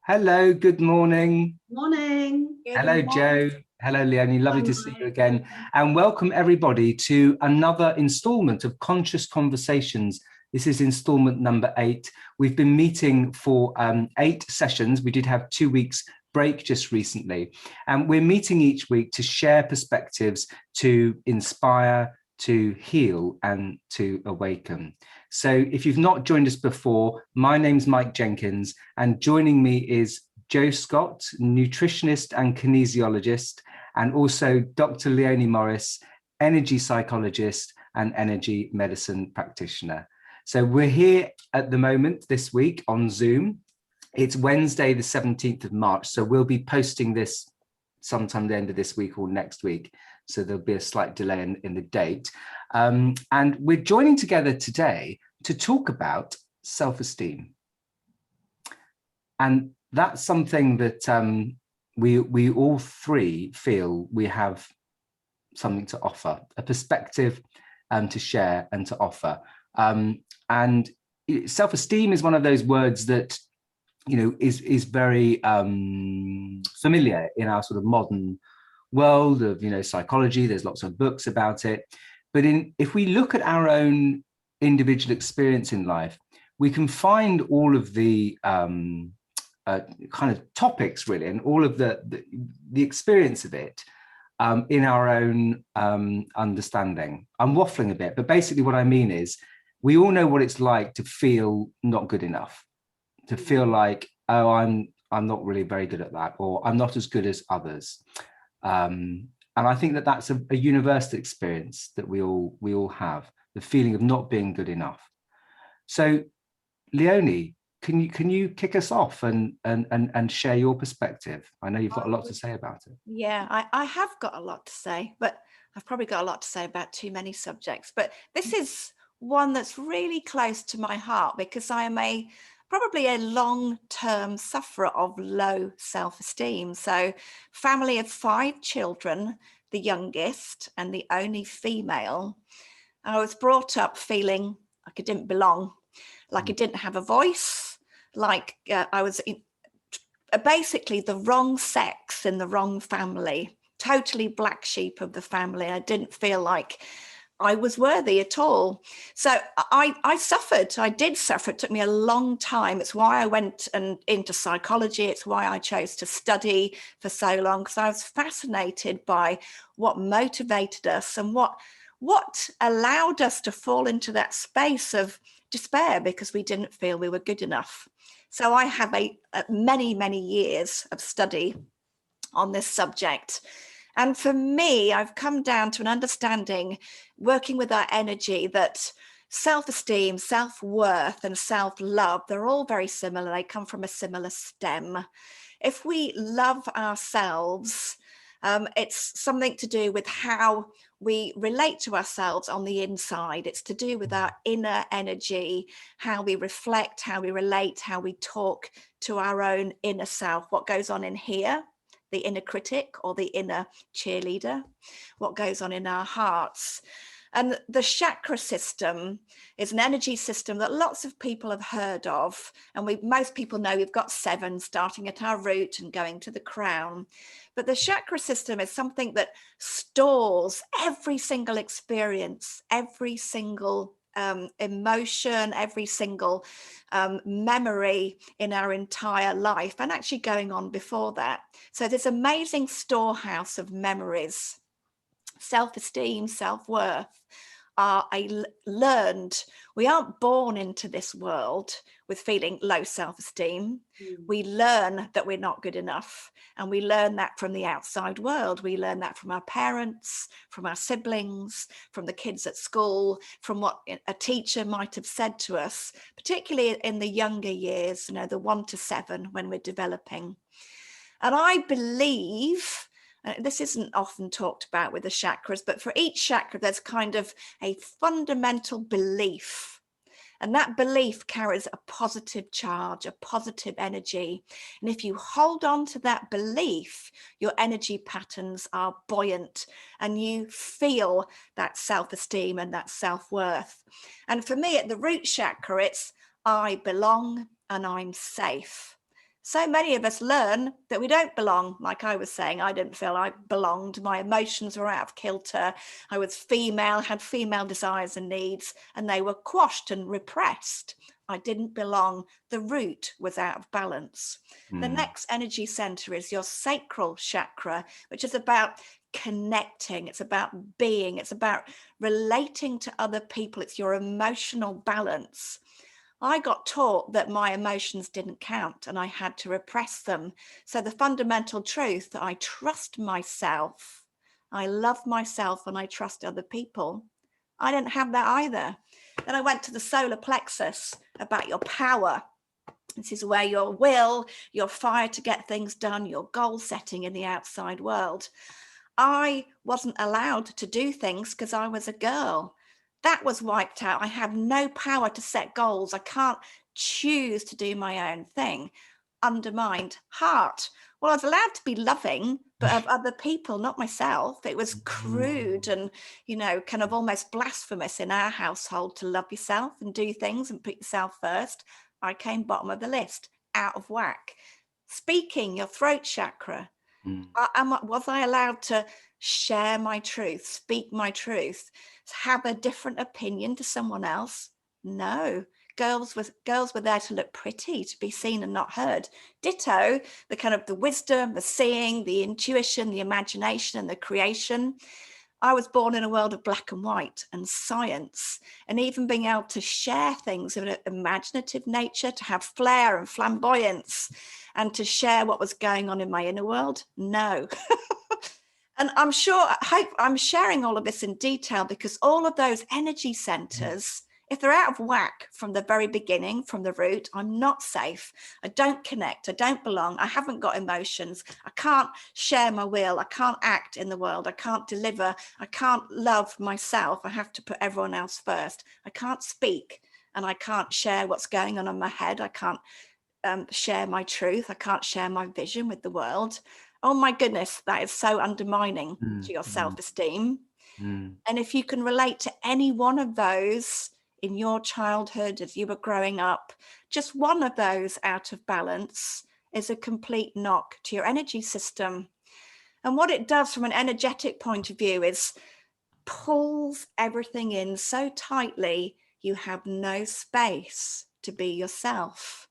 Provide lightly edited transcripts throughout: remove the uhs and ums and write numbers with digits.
Hello, good morning. Morning. Hello, Good Joe. morning. Hello, Leonie. Lovely to see you Hi. again. And welcome everybody to another installment of Conscious Conversations. This is installment number 8. We've been meeting for 8 sessions. We did have 2 weeks break just recently. And we're meeting each week to share perspectives, to inspire, to heal, and to awaken. So if you've not joined us before, my name's Mike Jenkins, and joining me is Joe Scott, nutritionist and kinesiologist, and also Dr. Leonie Morris, energy psychologist and energy medicine practitioner. So we're here at the moment this week on Zoom. It's Wednesday, the 17th of March. So we'll be posting this sometime at the end of this week or next week. So there'll be a slight delay in the date. And we're joining together today to talk about self-esteem. And that's something that we all three feel we have something to offer, a perspective to share and to offer. And self-esteem is one of those words that, you know, is very familiar in our sort of modern world of, you know, psychology. There's lots of books about it. But if we look at our own individual experience in life, we can find all of the kind of topics really, and all of the experience of it in our own understanding. I'm waffling a bit, but basically what I mean is we all know what it's like to feel not good enough, to feel like, oh, I'm not really very good at that, or I'm not as good as others. And I think that that's a universal experience that we all have, the feeling of not being good enough. So Leonie, can you kick us off and share your perspective? I know you've got a lot to say about it. Yeah, I have got a lot to say, but I've probably got a lot to say about too many subjects. But this is one that's really close to my heart because I am probably a long-term sufferer of low self-esteem. So family of 5 children, the youngest and the only female. I was brought up feeling like I didn't belong, like I didn't have a voice, like I was basically the wrong sex in the wrong family, totally black sheep of the family. I didn't feel like I was worthy at all. So I suffered. I did suffer. It took me a long time. It's why I went into psychology. It's why I chose to study for so long, because I was fascinated by what motivated us and what allowed us to fall into that space of despair because we didn't feel we were good enough. So I have many years of study on this subject. And for me, I've come down to an understanding, working with our energy, that self-esteem, self-worth and self-love, they're all very similar. They come from a similar stem. If we love ourselves, it's something to do with how we relate to ourselves on the inside. It's to do with our inner energy, how we reflect, how we relate, how we talk to our own inner self, what goes on in here, the inner critic or the inner cheerleader, what goes on in our hearts. And the chakra system is an energy system that lots of people have heard of. And most people know we've got 7 starting at our root and going to the crown. But the chakra system is something that stores every single experience, every single emotion, every single memory in our entire life, and actually going on before that. So this amazing storehouse of memories. Self-esteem, self-worth are learned. We aren't born into this world with feeling low self-esteem. We learn that we're not good enough, and we learn that from the outside world. We learn that from our parents, from our siblings, from the kids at school, from what a teacher might have said to us, particularly in the younger years, you know, the 1 to 7 when we're developing. And I believe, this isn't often talked about with the chakras, but for each chakra, there's kind of a fundamental belief. And that belief carries a positive charge, a positive energy. And if you hold on to that belief, your energy patterns are buoyant and you feel that self-esteem and that self-worth. And for me, at the root chakra, it's I belong and I'm safe. So many of us learn that we don't belong. Like I was saying, I didn't feel I belonged. My emotions were out of kilter. I was female, had female desires and needs, and they were quashed and repressed. I didn't belong. The root was out of balance. The next energy center is your sacral chakra, which is about connecting. It's about being. It's about relating to other people. It's your emotional balance. I got taught that my emotions didn't count and I had to repress them. So the fundamental truth that I trust myself, I love myself and I trust other people, I didn't have that either. Then I went to the solar plexus, about your power. This is where your will, your fire to get things done, your goal setting in the outside world. I wasn't allowed to do things because I was a girl. That was wiped out. I have no power to set goals. I can't choose to do my own thing. Undermined. Heart. Well, I was allowed to be loving, but of other people, not myself. It was crude and, kind of almost blasphemous in our household to love yourself and do things and put yourself first. I came bottom of the list, out of whack. Speaking, your throat chakra. Was I allowed to share my truth, speak my truth, have a different opinion to someone else? No. Girls were there to look pretty, to be seen and not heard. Ditto, the kind of the wisdom, the seeing, the intuition, the imagination and the creation. I was born in a world of black and white and science, and even being able to share things of an imaginative nature, to have flair and flamboyance, and to share what was going on in my inner world. No. And I hope I'm sharing all of this in detail because all of those energy centers, if they're out of whack from the very beginning, from the root, I'm not safe. I don't connect. I don't belong. I haven't got emotions. I can't share my will. I can't act in the world. I can't deliver. I can't love myself. I have to put everyone else first. I can't speak and I can't share what's going on in my head. I can't share my truth. I can't share my vision with the world. Oh my goodness, that is so undermining to your self-esteem. And if you can relate to any one of those in your childhood as you were growing up, just one of those out of balance is a complete knock to your energy system. And what it does from an energetic point of view is pulls everything in so tightly, you have no space to be yourself.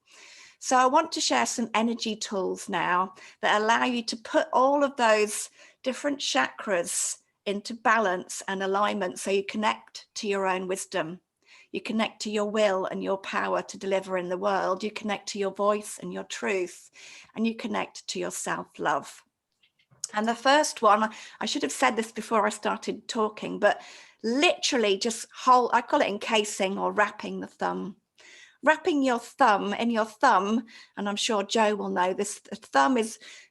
So I want to share some energy tools now that allow you to put all of those different chakras into balance and alignment so you connect to your own wisdom. You connect to your will and your power to deliver in the world. You connect to your voice and your truth, and you connect to your self-love. And the first one, I should have said this before I started talking, but literally just I call it encasing or wrapping the thumb. Wrapping your thumb in your thumb, and I'm sure Joe will know this, the thumb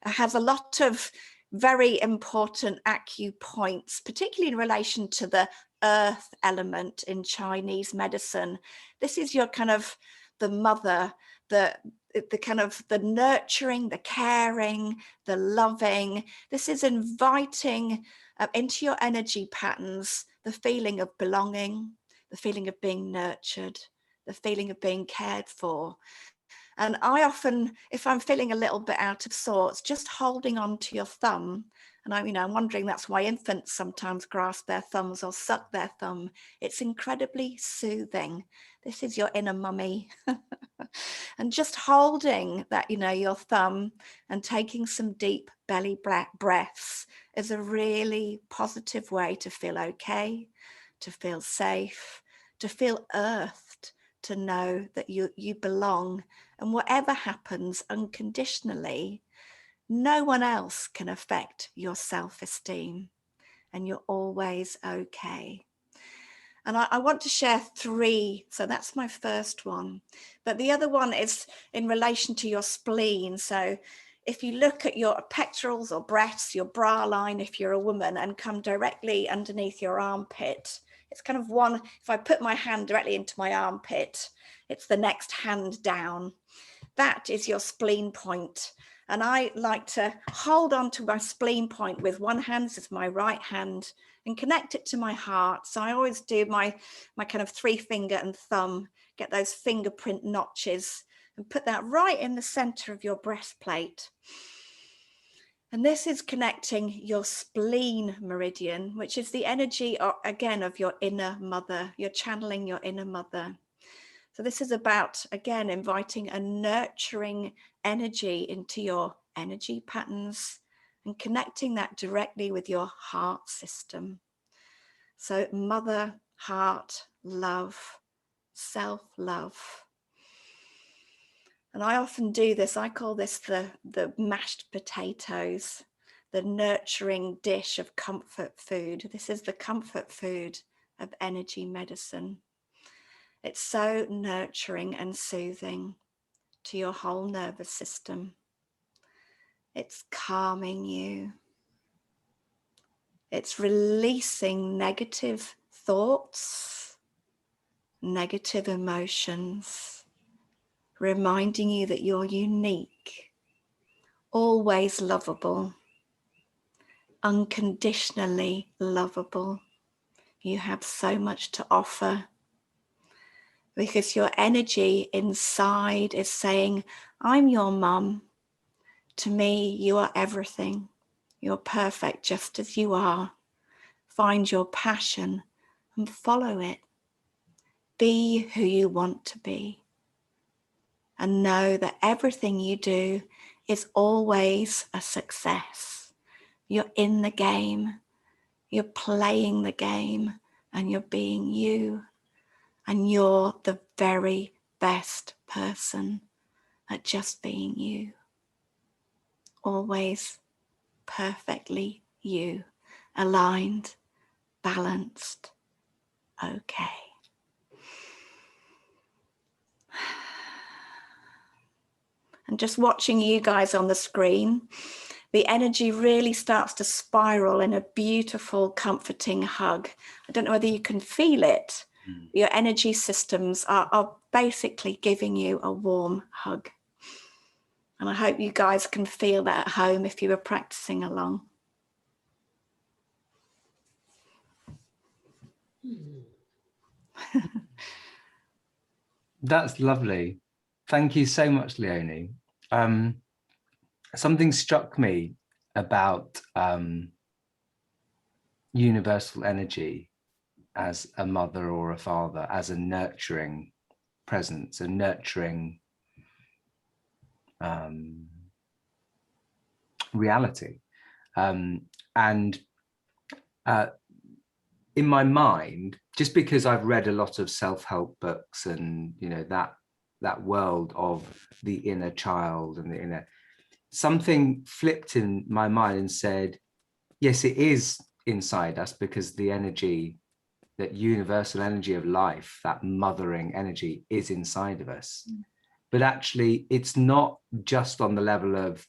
has a lot of very important acupoints, particularly in relation to the earth element in Chinese medicine. This is your kind of the mother, the kind of the nurturing, the caring, the loving. This is inviting into your energy patterns the feeling of belonging, the feeling of being nurtured, the feeling of being cared for. And I often, if I'm feeling a little bit out of sorts, just holding on to your thumb, and I'm wondering that's why infants sometimes grasp their thumbs or suck their thumb. It's incredibly soothing. This is your inner mummy. And just holding that, your thumb and taking some deep belly breaths is a really positive way to feel okay, to feel safe, to feel earthed, to know that you belong, and whatever happens unconditionally, no one else can affect your self-esteem, and you're always okay. And I want to share 3. So that's my first one. But the other one is in relation to your spleen. So if you look at your pectorals or breasts, your bra line, if you're a woman, and come directly underneath your armpit, it's kind of one, if I put my hand directly into my armpit, it's the next hand down. That is your spleen point. And I like to hold on to my spleen point with one hand, this is my right hand, and connect it to my heart. So I always do my kind of 3 finger and thumb, get those fingerprint notches and put that right in the center of your breastplate. And this is connecting your spleen meridian, which is the energy, again, of your inner mother. You're channeling your inner mother. So this is about, again, inviting a nurturing energy into your energy patterns and connecting that directly with your heart system. So mother, heart, love, self-love. And I often do this. I call this the mashed potatoes, the nurturing dish of comfort food. This is the comfort food of energy medicine. It's so nurturing and soothing to your whole nervous system. It's calming you. It's releasing negative thoughts, negative emotions, reminding you that you're unique, always lovable, unconditionally lovable. You have so much to offer, because your energy inside is saying, I'm your mum. To me, you are everything. You're perfect just as you are. Find your passion and follow it. Be who you want to be. And know that everything you do is always a success. You're in the game. You're playing the game, and you're being you. And you're the very best person at just being you. Always perfectly you, aligned, balanced, okay. And just watching you guys on the screen, the energy really starts to spiral in a beautiful, comforting hug. I don't know whether you can feel it. Your energy systems are basically giving you a warm hug. And I hope you guys can feel that at home if you were practicing along. That's lovely. Thank you so much, Leonie. Something struck me about universal energy as a mother or a father, as a nurturing presence, a nurturing reality. And in my mind, just because I've read a lot of self-help books and, you know, that world of the inner child and the inner, something flipped in my mind and said, yes, it is inside us, because the energy, that universal energy of life, that mothering energy, is inside of us. But actually, it's not just on the level of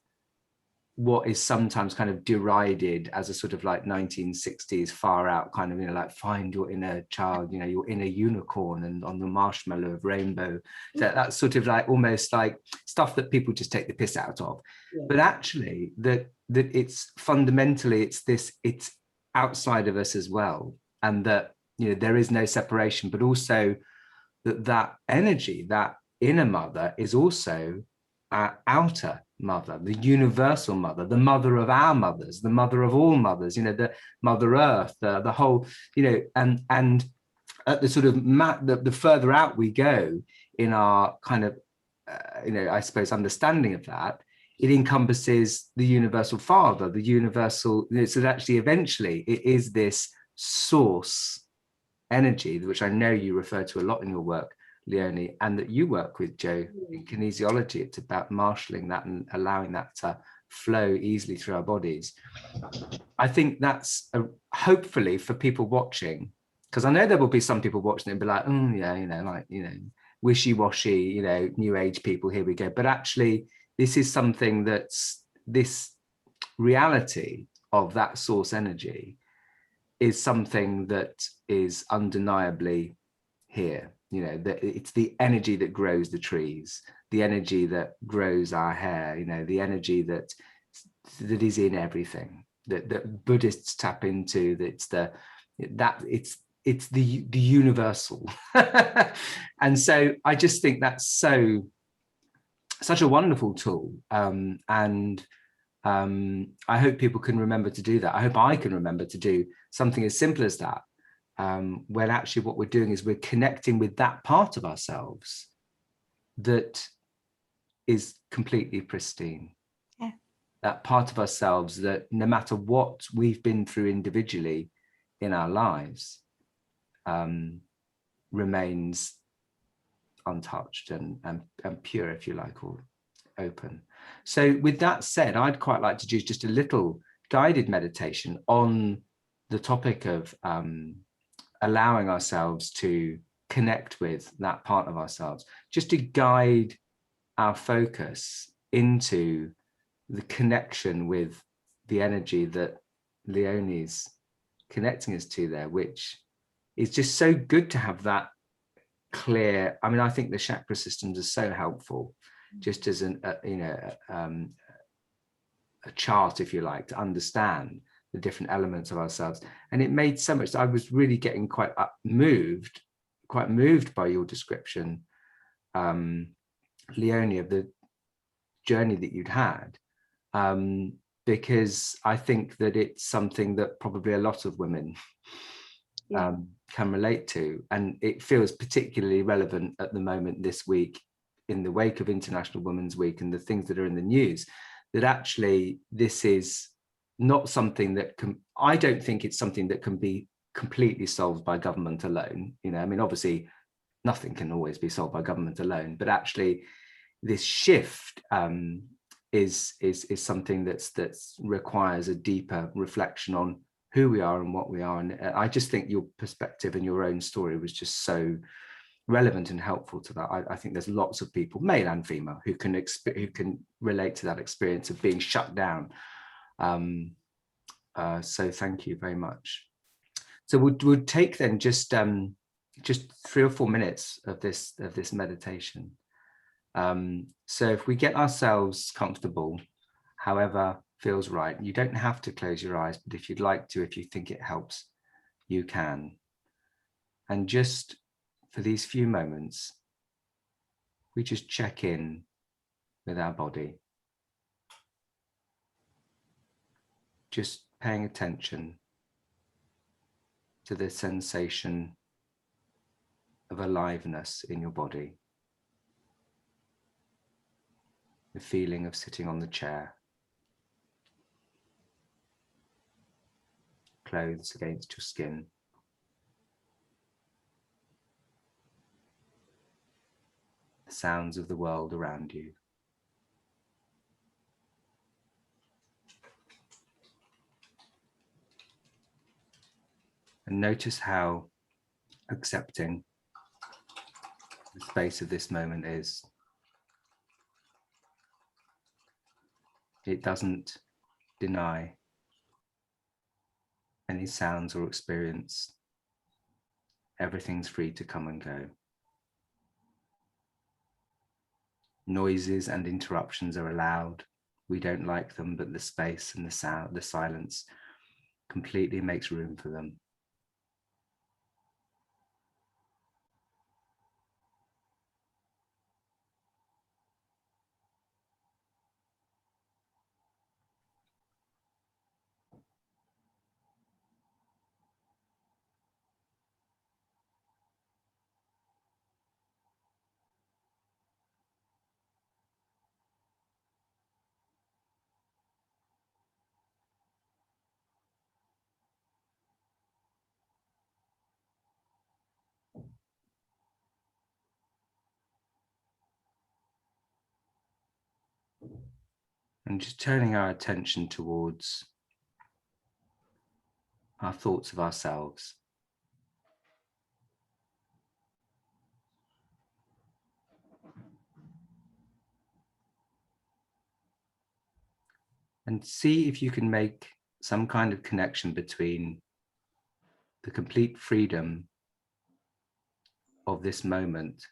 what is sometimes kind of derided as a sort of like 1960s far out kind of, you know, like find your inner child, you know, your inner unicorn and on the marshmallow of rainbow. So that's sort of like almost like stuff that people just take the piss out of. Yeah. But actually that it's fundamentally, it's outside of us as well. And that, you know, there is no separation, but also that energy, that inner mother, is also our outer mother, the universal mother, the mother of our mothers, the mother of all mothers, you know, the Mother Earth, the whole, you know, and at the sort of the further out we go in our kind of, you know, I suppose understanding of that, it encompasses the universal father, the universal, you know, so that actually eventually it is this source energy, which I know you refer to a lot in your work, Leonie, and that you work with, Joe, in kinesiology. It's about marshalling that and allowing that to flow easily through our bodies. I think that's hopefully for people watching, because I know there will be some people watching and be like, oh yeah, you know, like, you know, wishy-washy, you know, new age people, here we go. But actually, this is something that's, this reality of that source energy is something that is undeniably here. You know, that it's the energy that grows the trees, the energy that grows our hair, you know, the energy that is in everything, that Buddhists tap into, that's it's the universal. And so I just think that's so such a wonderful tool. And I hope people can remember to do that. I hope I can remember to do something as simple as that, when actually what we're doing is we're connecting with that part of ourselves that is completely pristine. Yeah. That part of ourselves that no matter what we've been through individually in our lives, remains untouched and pure, if you like, or open. So with that said, I'd quite like to do just a little guided meditation on the topic of allowing ourselves to connect with that part of ourselves, just to guide our focus into the connection with the energy that Leonie's connecting us to there, which is just so good to have that clear. I mean, I think the chakra systems are so helpful, just as a chart, if you like, to understand the different elements of ourselves. And it made so much. I was really getting quite moved by your description, Leonie, of the journey that you'd had, because I think that it's something that probably a lot of women can relate to, and it feels particularly relevant at the moment this week, in the wake of International Women's Week and the things that are in the news, that actually this is not something that can, I don't think it's something that can be completely solved by government alone. You know, I mean, obviously nothing can always be solved by government alone, but actually this shift is something that's requires a deeper reflection on who we are and what we are. And I just think your perspective and your own story was just so relevant and helpful to that. I think there's lots of people, male and female, who can relate to that experience of being shut down. So thank you very much. So we'll take then just 3 or 4 minutes of this meditation. So if we get ourselves comfortable, however feels right, you don't have to close your eyes, but if you'd like to, if you think it helps, you can. And just for these few moments, we just check in with our body, just paying attention to the sensation of aliveness in your body, the feeling of sitting on the chair, clothes against your skin, the sounds of the world around you. And notice how accepting the space of this moment is. It doesn't deny any sounds or experience. Everything's free to come and go. Noises and interruptions are allowed. We don't like them, but the space and the sound, the silence completely makes room for them. And just turning our attention towards our thoughts of ourselves. And see if you can make some kind of connection between the complete freedom of this moment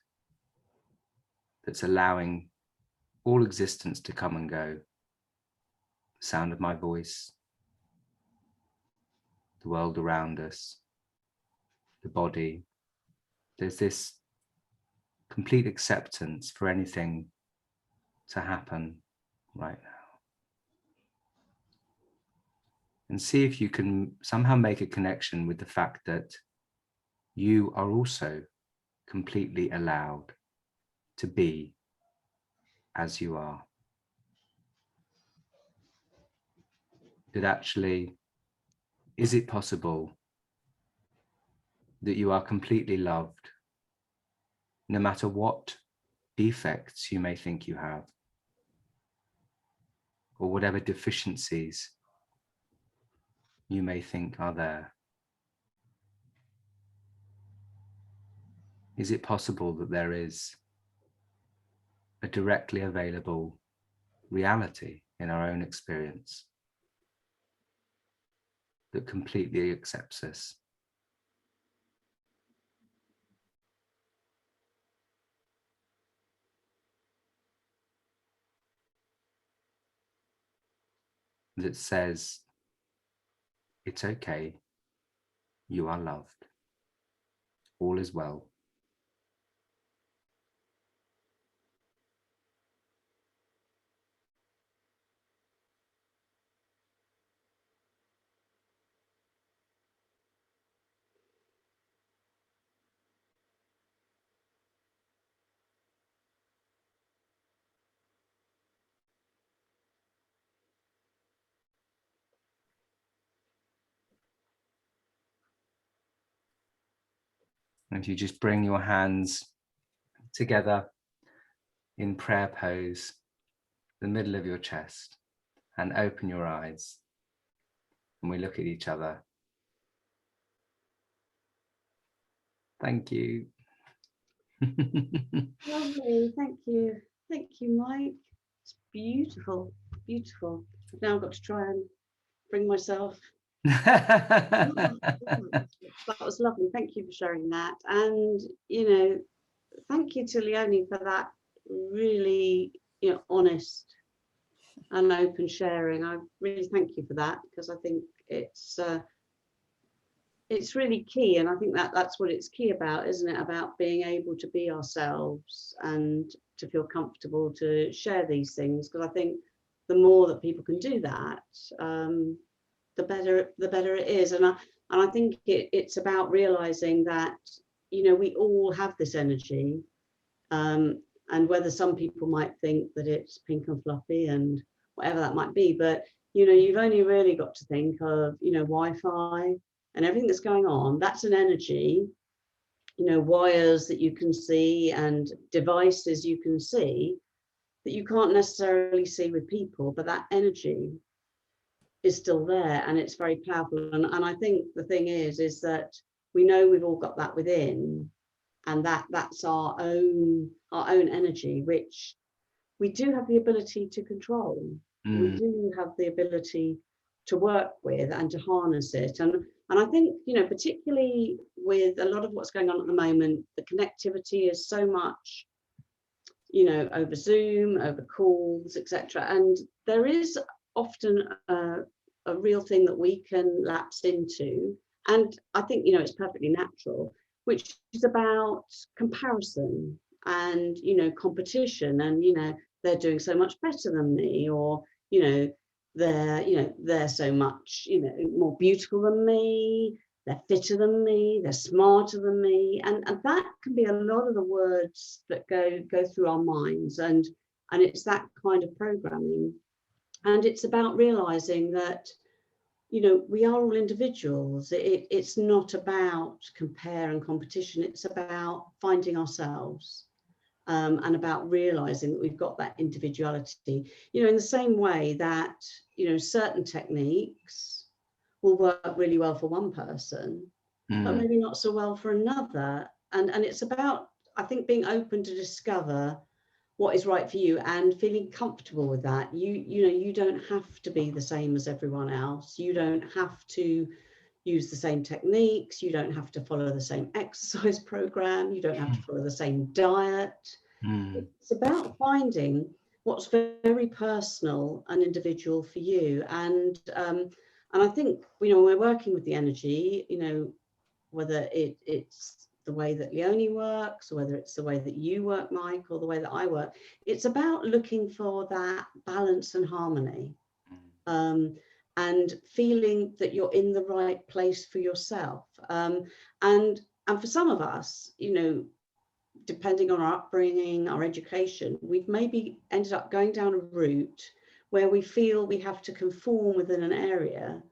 that's allowing all existence to come and go. The sound of my voice, the world around us, the body. There's this complete acceptance for anything to happen right now. And see if you can somehow make a connection with the fact that you are also completely allowed to be as you are. That actually, is it possible that you are completely loved, no matter what defects you may think you have, or whatever deficiencies you may think are there? Is it possible that there is a directly available reality in our own experience that completely accepts us? That says, it's okay, you are loved, all is well. And if you just bring your hands together in prayer pose, the middle of your chest, and open your eyes, and we look at each other. Thank you. Lovely, thank you. Thank you, Mike. It's beautiful, beautiful. I've now got to try and bring myself. That was lovely. Thank you for sharing that. And, you know, thank you to Leonie for that really, you know, honest and open sharing. I really thank you for that, because I think it's really key, and I think that's what it's key about, isn't it? About being able to be ourselves and to feel comfortable to share these things, because I think the more that people can do that, the better it is. And I think it's about realizing that, you know, we all have this energy, and whether some people might think that it's pink and fluffy and whatever that might be, but you know, you've only really got to think of, you know, Wi-Fi and everything that's going on. That's an energy, you know, wires that you can see and devices you can see that you can't necessarily see with people, but that energy is still there, and it's very powerful. And I think the thing is that we know we've all got that within, and that's our own energy, which we do have the ability to control. We do have the ability to work with and to harness it. And I think, you know, particularly with a lot of what's going on at the moment, the connectivity is so much, you know, over Zoom, over calls, etc. And there is often a real thing that we can lapse into. And I think, you know, it's perfectly natural, which is about comparison and, you know, competition, and, you know, they're doing so much better than me, or, you know, they're so much, you know, more beautiful than me, they're fitter than me, they're smarter than me, and that can be a lot of the words that go through our minds, and it's that kind of programming. And it's about realizing that, you know, we are all individuals. It's not about compare and competition. It's about finding ourselves, and about realizing that we've got that individuality. You know, in the same way that, you know, certain techniques will work really well for one person, but maybe not so well for another. And it's about, I think, being open to discover what is right for you and feeling comfortable with that. You know, you don't have to be the same as everyone else. You don't have to use the same techniques. You don't have to follow the same exercise program. You don't have to follow the same diet. It's about finding what's very personal and individual for you. And I think, you know, when we're working with the energy, you know, whether it's the way that Leonie works, or whether it's the way that you work, Mike, or the way that I work, it's about looking for that balance and harmony, and feeling that you're in the right place for yourself. And for some of us, you know, depending on our upbringing, our education, we've maybe ended up going down a route where we feel we have to conform within an area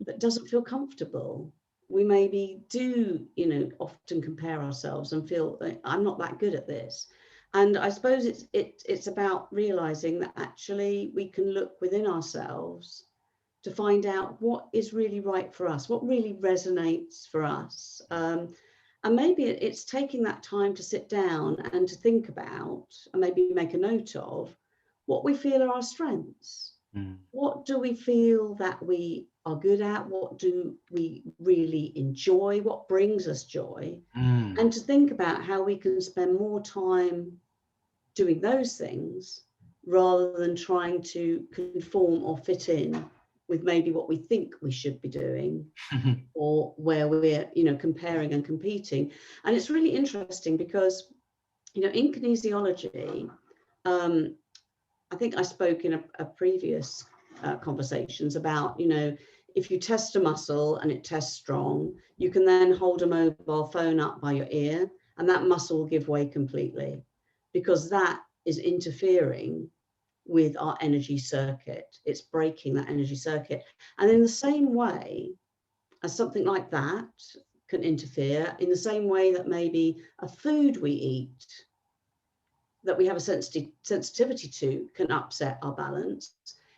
that doesn't feel comfortable. We maybe do, you know, often compare ourselves and feel I'm not that good at this. And I suppose it's about realizing that actually we can look within ourselves to find out what is really right for us, what really resonates for us. And maybe it's taking that time to sit down and to think about, and maybe make a note of, what we feel are our strengths. What do we feel that we are good at? What do we really enjoy? What brings us joy? And to think about how we can spend more time doing those things rather than trying to conform or fit in with maybe what we think we should be doing, or where we're, you know, comparing and competing. And it's really interesting because, you know, in kinesiology, I think I spoke in a previous conversations about, you know, if you test a muscle and it tests strong, you can then hold a mobile phone up by your ear and that muscle will give way completely, because that is interfering with our energy circuit. It's breaking that energy circuit. And in the same way as something like that can interfere, in the same way that maybe a food we eat that we have a sensitivity to can upset our balance,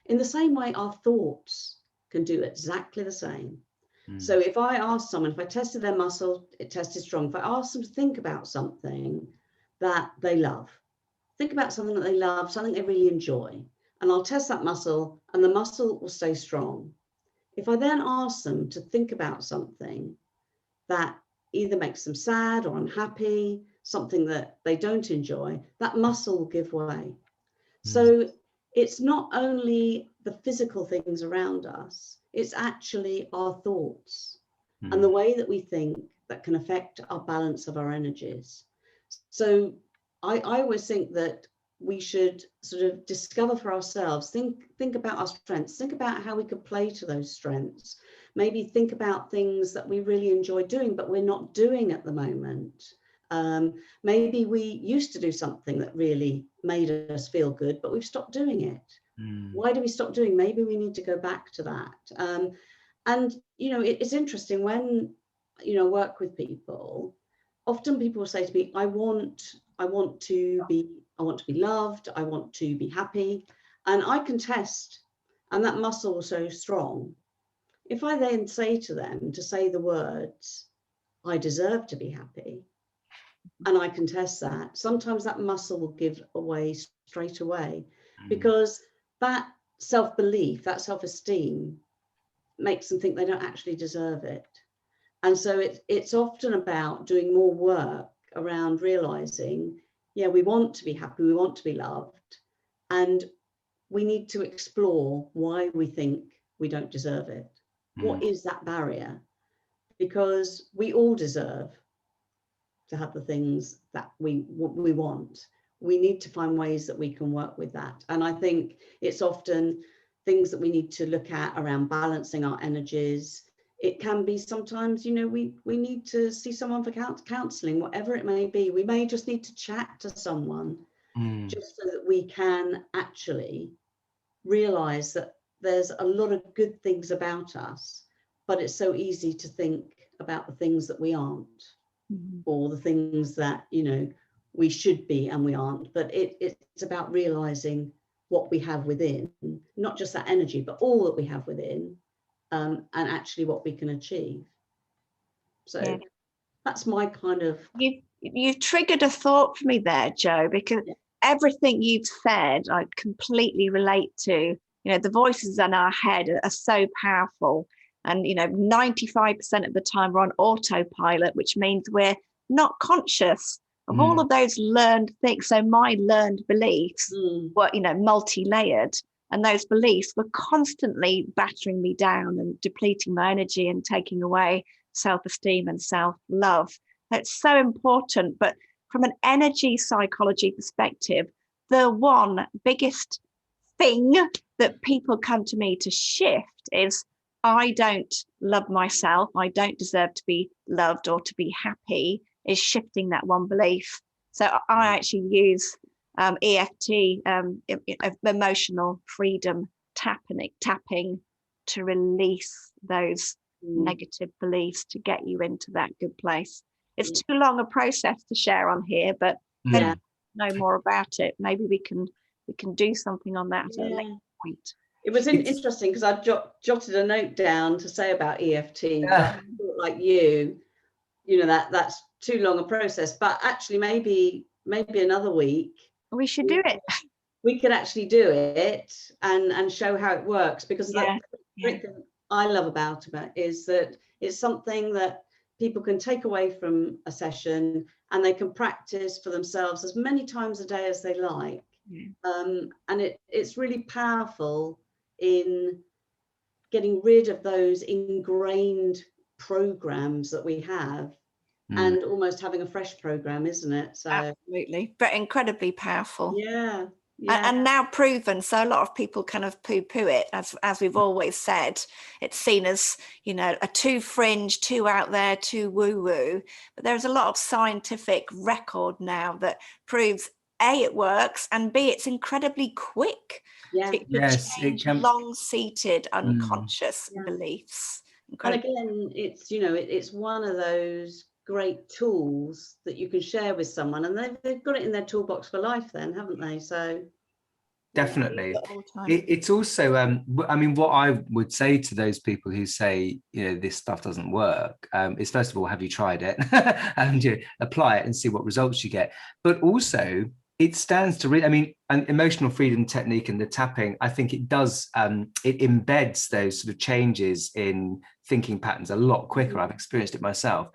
in the same way our thoughts can do exactly the same. So if I ask someone, if I tested their muscle, it tested strong. If I ask them to think about something that they love, think about something that they love, something they really enjoy, and I'll test that muscle and the muscle will stay strong. If I then ask them to think about something that either makes them sad or unhappy, something that they don't enjoy, that muscle will give way. So it's not only the physical things around us, it's actually our thoughts and the way that we think that can affect our balance of our energies. So I always think that we should sort of discover for ourselves, think about our strengths, think about how we could play to those strengths, maybe think about things that we really enjoy doing but we're not doing at the moment. Maybe we used to do something that really made us feel good, but we've stopped doing it. Why do we stop doing? Maybe we need to go back to that. And you know, it's interesting when, you know, work with people. Often people will say to me, I want to be loved. I want to be happy, and I can test, and that muscle is so strong. If I then say to them to say the words, I deserve to be happy, and I can test that, sometimes that muscle will give away straight away, because that self-belief, that self-esteem makes them think they don't actually deserve it. And so it's often about doing more work around realizing, yeah, we want to be happy, we want to be loved, and we need to explore why we think we don't deserve it. What is that barrier? Because we all deserve to have the things that we want. We need to find ways that we can work with that. And I think it's often things that we need to look at around balancing our energies. It can be sometimes, you know, we need to see someone for counselling, whatever it may be. We may just need to chat to someone just so that we can actually realise that there's a lot of good things about us, but it's so easy to think about the things that we aren't, or the things that, you know, we should be and we aren't. But it's about realising what we have within, not just that energy, but all that we have within, and actually what we can achieve. So that's my kind of... You've triggered a thought for me there, Jo, because everything you've said, I completely relate to. You know, the voices in our head are so powerful. And, you know, 95% of the time we're on autopilot, which means we're not conscious of all of those learned things. So my learned beliefs were, you know, multi-layered. And those beliefs were constantly battering me down and depleting my energy and taking away self-esteem and self-love. That's so important. But from an energy psychology perspective, the one biggest thing that people come to me to shift is, I don't love myself, I don't deserve to be loved or to be happy, is shifting that one belief. So I actually use EFT, emotional freedom tapping to release those negative beliefs, to get you into that good place. It's too long a process to share on here, but know more about it. Maybe we can do something on that at a later point. It was interesting because I jotted a note down to say about EFT, but I thought, like you know, that's too long a process. But actually, maybe another week we should do it. We could actually do it and show how it works, because the thing I love about it is that it's something that people can take away from a session and they can practice for themselves as many times a day as they like. And it's really powerful in getting rid of those ingrained programs that we have and almost having a fresh program, isn't it? So absolutely, but incredibly powerful. Yeah. And now proven. So a lot of people kind of poo-poo it, as we've always said. It's seen as, you know, a too fringe, too out there, too woo-woo. But there's a lot of scientific record now that proves A, it works, and B, it's incredibly quick. Yes, it can. Long-seated unconscious beliefs. And again, it's, you know, it's one of those great tools that you can share with someone, and they've got it in their toolbox for life then, haven't they? So definitely. It's also I mean, what I would say to those people who say, you know, this stuff doesn't work, is, first of all, have you tried it? And you apply it and see what results you get. But also, it stands to I mean, an emotional freedom technique and the tapping, I think it does, it embeds those sort of changes in thinking patterns a lot quicker. I've experienced it myself.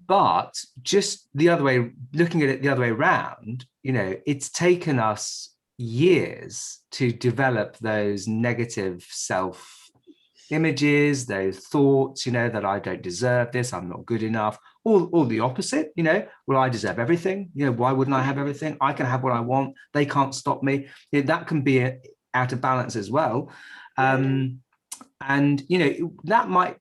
But just the other way, looking at it the other way around, you know, it's taken us years to develop those negative self images, those thoughts, you know, that I don't deserve this, I'm not good enough, or the opposite, you know, well, I deserve everything, you know, why wouldn't I have everything? I can have what I want, they can't stop me. You know, that can be out of balance as well. And, you know, that might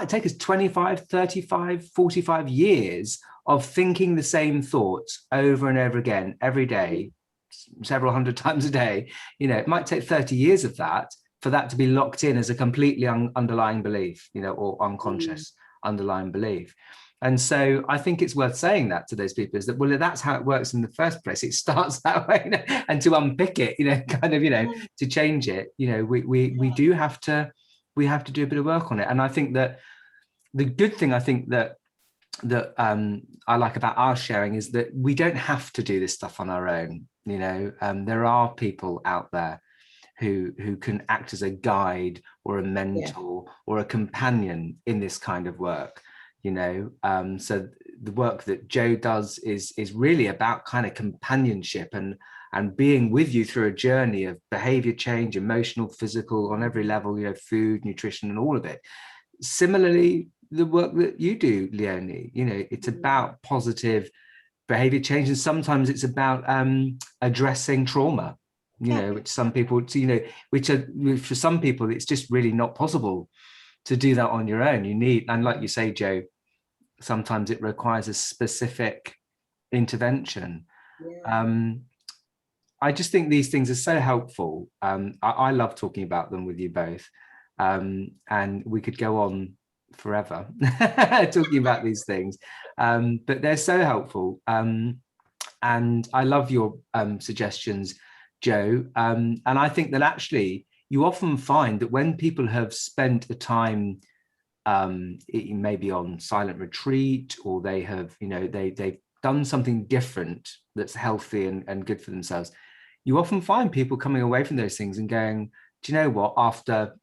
take us 25, 35, 45 years of thinking the same thoughts over and over again, every day, several hundred times a day. You know, it might take 30 years of that for that to be locked in as a completely underlying belief, you know, or unconscious underlying belief. And so I think it's worth saying that to those people, is that, well, that's how it works in the first place. It starts that way, you know, and to unpick it, you know, kind of, you know, to change it, you know, we do have to, we have to do a bit of work on it. And I think that the good thing, I think that I like about our sharing, is that we don't have to do this stuff on our own. You know, there are people out there who can act as a guide or a mentor or a companion in this kind of work. You know, so the work that Jo does is really about kind of companionship and being with you through a journey of behavior change, emotional, physical, on every level, you know, food, nutrition, and all of it. Similarly, the work that you do, Leonie, you know, it's about positive behavior change, and sometimes it's about addressing trauma, you know, which some people, you know, which for some people, it's just really not possible to do that on your own. You need, and like you say, Jo, sometimes it requires a specific intervention. I just think these things are so helpful. I love talking about them with you both. And we could go on forever talking about these things, but they're so helpful. And I love your suggestions, Jo. And I think that actually you often find that when people have spent the time, maybe on silent retreat, or they have, you know, they've done something different that's healthy and good for themselves, you often find people coming away from those things and going, do you know what, after,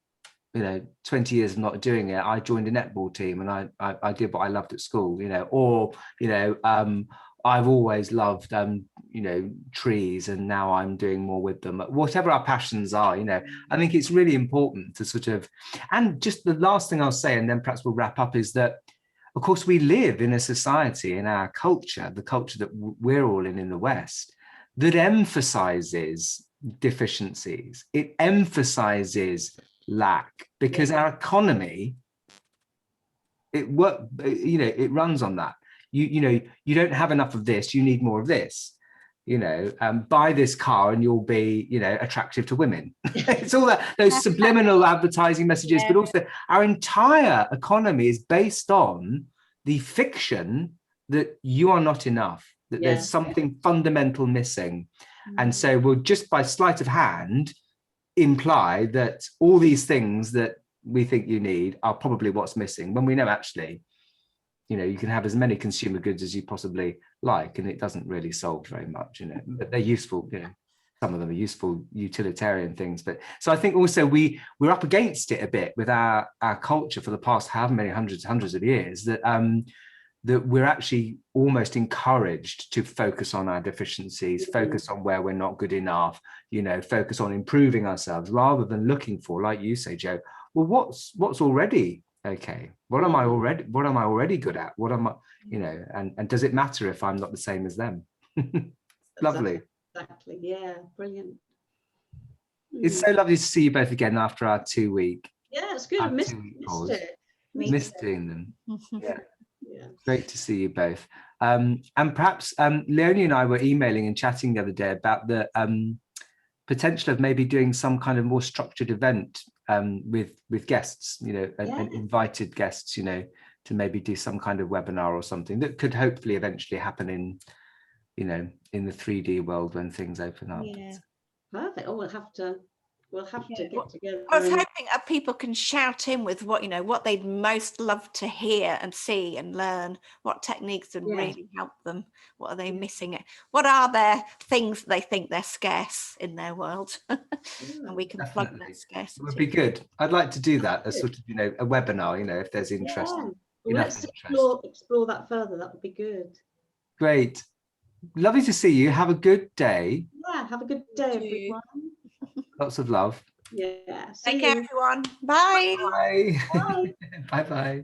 you know, 20 years of not doing it, I joined a netball team and I did what I loved at school, you know, or, you know, I've always loved, you know, trees, and now I'm doing more with them. Whatever our passions are, you know, I think it's really important to sort of, and just the last thing I'll say, and then perhaps we'll wrap up, is that of course, we live in a society, in our culture, the culture that we're all in the West, that emphasizes deficiencies. It emphasizes lack, because our economy, it runs on that. You don't have enough of this, you need more of this. Buy this car and you'll be, attractive to women. It's all that, those subliminal advertising messages, but also our entire economy is based on the fiction that you are not enough, that there's something fundamental missing. And so we'll just by sleight of hand imply that all these things that we think you need are probably what's missing, when we know actually, you can have as many consumer goods as you possibly like, and it doesn't really solve very much, but they're useful, some of them are useful utilitarian things. But so I think also we're up against it a bit with our culture for the past however many hundreds of years, that that we're actually almost encouraged to focus on our deficiencies, focus on where we're not good enough, focus on improving ourselves, rather than looking for, like you say, Joe, well, what's already okay? What am I already good at? What am I, and does it matter if I'm not the same as them? Lovely. Exactly. Yeah, brilliant. It's so lovely to see you both again after our 2 week. Yeah, it's good. Missed it. Missed doing them. Yeah. Great to see you both. And perhaps Leonie and I were emailing and chatting the other day about the potential of maybe doing some kind of more structured event with guests, and invited guests, to maybe do some kind of webinar or something that could hopefully eventually happen in the 3D world when things open up. Yeah. Perfect. Oh, we'll have to get together. I was hoping that people can shout in with what they'd most love to hear and see and learn, what techniques would really help them, what are they missing, what are their things that they think they're scarce in their world, and we can plug that scarcity. It would be good. I'd like to do that as sort of a webinar, if there's interest. Well, let's explore that further. That would be good. Great. Lovely to see you. Have a good day. Yeah, have a good day, everyone. Lots of love. Yeah. Take care, everyone. Bye. Bye. Bye. Bye-bye.